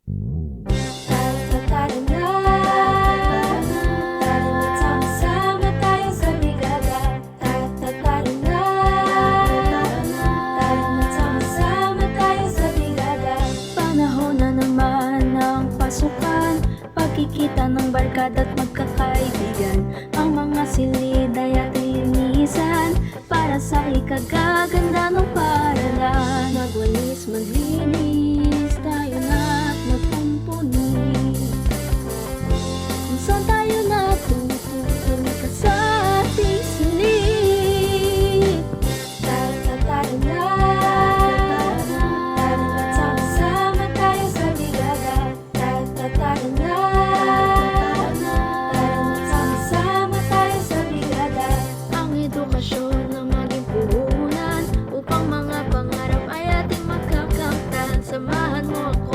Tara na, tara na sama-sama tayo sa brigada. Tara na, tara na sama-sama tayo sa brigada. Panahon na naman ng pasukan, pagkikita ng barkada at magkakaibigan. Ang mga silid ay ating linisan para sa ikagaganda ng paaralan. Magwalis, maglinis, tayo na't magkumpuni. Kung saan tayo natutunan ka sa ating silid. Tara na, tara na sama-sama tayo sa brigada. Tara na, tara na sama-sama tayo sa brigada. Ang edukasyon na maging puhunan upang mga pangarap ay ating magkakamtan. Samahan mo ako